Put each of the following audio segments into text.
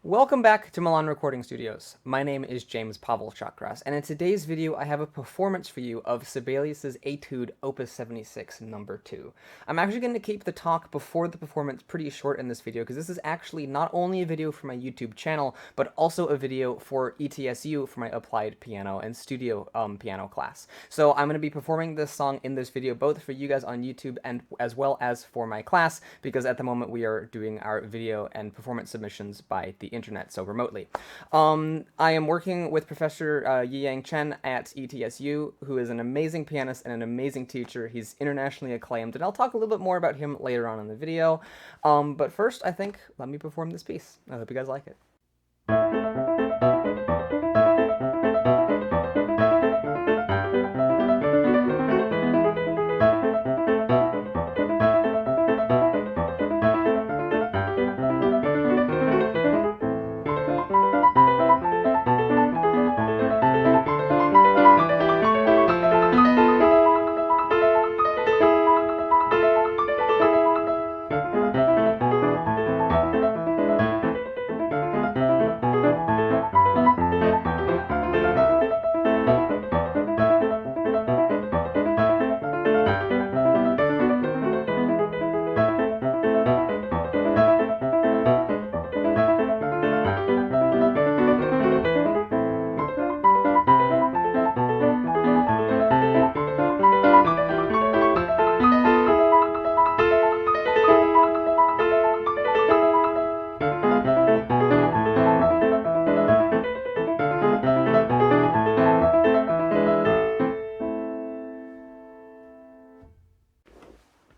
Welcome back to Milan Recording Studios. My name is James Pavel Chakras, and in today's video I have a performance for you of Sibelius' Etude Opus 76 number 2. I'm actually going to keep the talk before the performance pretty short in this video, because this is actually not only a video for my YouTube channel, but also a video for ETSU for my applied piano and studio piano class. So I'm going to be performing this song in this video both for you guys on YouTube and as well as for my class, because at the moment we are doing our video and performance submissions by the internet, so remotely. I am working with Professor Yiyang Chen at ETSU, who is an amazing pianist and an amazing teacher. He's internationally acclaimed, and I'll talk a little bit more about him later on in the video. But first, I think, let me perform this piece. I hope you guys like it.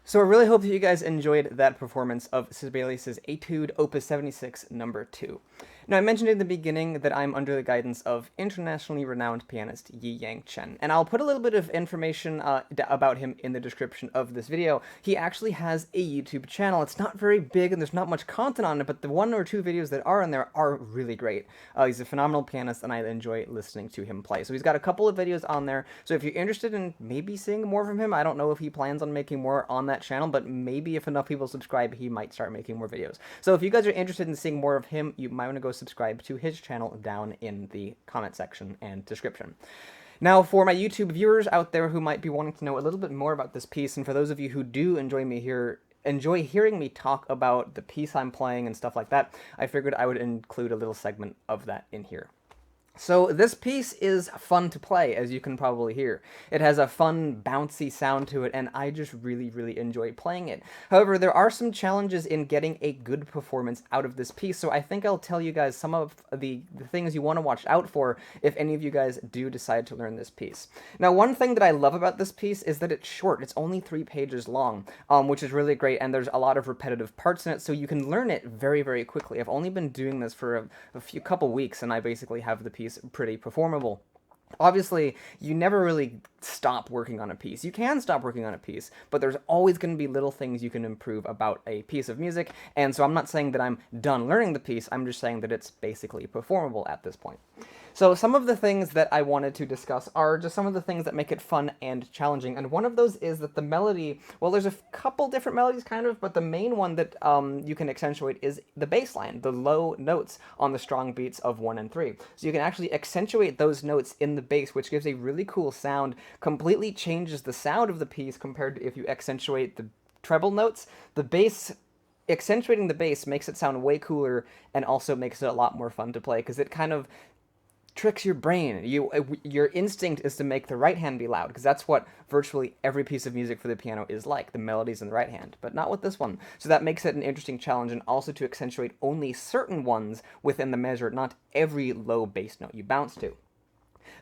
So I really hope that you guys enjoyed that performance of Sibelius' Etude Opus 76 number 2. Now, I mentioned in the beginning that I'm under the guidance of internationally renowned pianist Yiyang Chen, and I'll put a little bit of information about him in the description of this video. He actually has a YouTube channel. It's not very big and there's not much content on it, but the 1 or 2 videos that are in there are really great. He's a phenomenal pianist and I enjoy listening to him play. So he's got a couple of videos on there, so if you're interested in maybe seeing more from him, I don't know if he plans on making more on that channel, but maybe if enough people subscribe, he might start making more videos. So if you guys are interested in seeing more of him, you might want to go subscribe to his channel down in the comment section and description. Now, for my YouTube viewers out there who might be wanting to know a little bit more about this piece, and for those of you who do enjoy hearing me talk about the piece I'm playing and stuff like that, I figured I would include a little segment of that in here. So this piece is fun to play, as you can probably hear. It has a fun, bouncy sound to it, and I just really enjoy playing it. However, there are some challenges in getting a good performance out of this piece, so I think I'll tell you guys some of the things you want to watch out for if any of you guys do decide to learn this piece. Now, one thing that I love about this piece is that it's short. It's only 3 pages long, which is really great, and there's a lot of repetitive parts in it, so you can learn it very quickly. I've only been doing this for a couple weeks, and I basically have the piece pretty performable. Obviously, you never really stop working on a piece. You can stop working on a piece, but there's always going to be little things you can improve about a piece of music, and so I'm not saying that I'm done learning the piece, I'm just saying that it's basically performable at this point. So some of the things that I wanted to discuss are just some of the things that make it fun and challenging, and one of those is that the melody, well, there's a couple different melodies kind of, but the main one that you can accentuate is the bass line, the low notes on the strong beats of 1 and 3. So you can actually accentuate those notes in the bass, which gives a really cool sound, completely changes the sound of the piece compared to if you accentuate the treble notes. The bass, accentuating the bass makes it sound way cooler and also makes it a lot more fun to play, because it kind of tricks your brain. Your instinct is to make the right hand be loud, because that's what virtually every piece of music for the piano is like, the melodies in the right hand, but not with this one. So that makes it an interesting challenge, and also to accentuate only certain ones within the measure, not every low bass note you bounce to.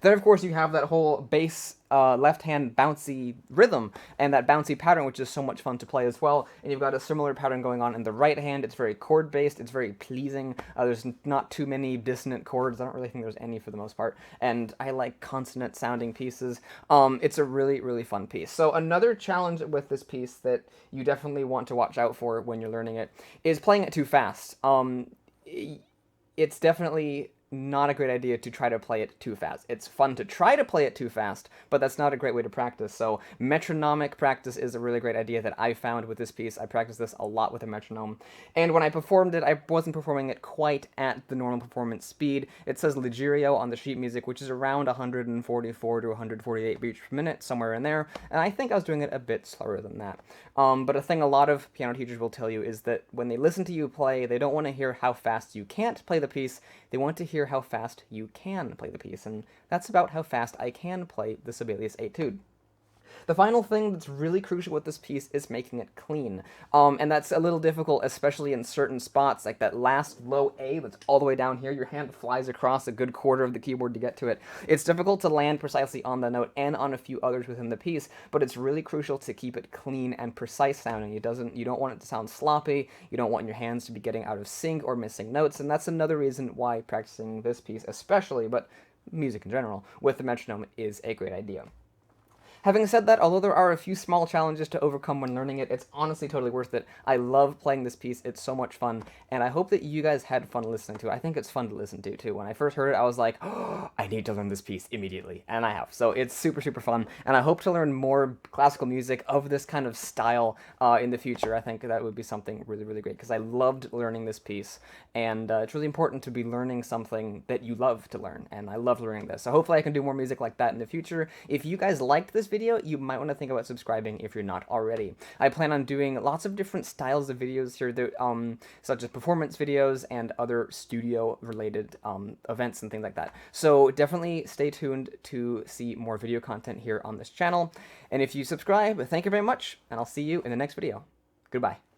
Then, of course, you have that whole bass left-hand bouncy rhythm and that bouncy pattern, which is so much fun to play as well. And you've got a similar pattern going on in the right hand. It's very chord-based. It's very pleasing. There's not too many dissonant chords. I don't really think there's any for the most part. And I like consonant-sounding pieces. It's a really fun piece. So another challenge with this piece that you definitely want to watch out for when you're learning it is playing it too fast. It's definitely not a great idea to try to play it too fast. It's fun to try to play it too fast, but that's not a great way to practice. So metronomic practice is a really great idea that I found with this piece. I practiced this a lot with a metronome. And when I performed it, I wasn't performing it quite at the normal performance speed. It says Ligerio on the sheet music, which is around 144 to 148 beats per minute, somewhere in there. And I think I was doing it a bit slower than that. But a thing a lot of piano teachers will tell you is that when they listen to you play, they don't want to hear how fast you can't play the piece. They want to hear how fast you can play the piece, and that's about how fast I can play the Sibelius Etude. The final thing that's really crucial with this piece is making it clean. And that's a little difficult, especially in certain spots, like that last low A that's all the way down here. Your hand flies across a good quarter of the keyboard to get to it. It's difficult to land precisely on the note and on a few others within the piece, but it's really crucial to keep it clean and precise sounding. You don't want it to sound sloppy, you don't want your hands to be getting out of sync or missing notes, and that's another reason why practicing this piece especially, but music in general, with the metronome is a great idea. Having said that, although there are a few small challenges to overcome when learning it, it's honestly totally worth it. I love playing this piece, it's so much fun, and I hope that you guys had fun listening to it. I think it's fun to listen to, too. When I first heard it, I was like, oh, I need to learn this piece immediately, and I have. So it's super, super fun, and I hope to learn more classical music of this kind of style in the future. I think that would be something really, really great, because I loved learning this piece, and it's really important to be learning something that you love to learn, and I love learning this. So hopefully I can do more music like that in the future. If you guys liked this video, you might want to think about subscribing if you're not already. I plan on doing lots of different styles of videos here, that, such as performance videos and other studio-related events and things like that. So definitely stay tuned to see more video content here on this channel. And if you subscribe, thank you very much, and I'll see you in the next video. Goodbye.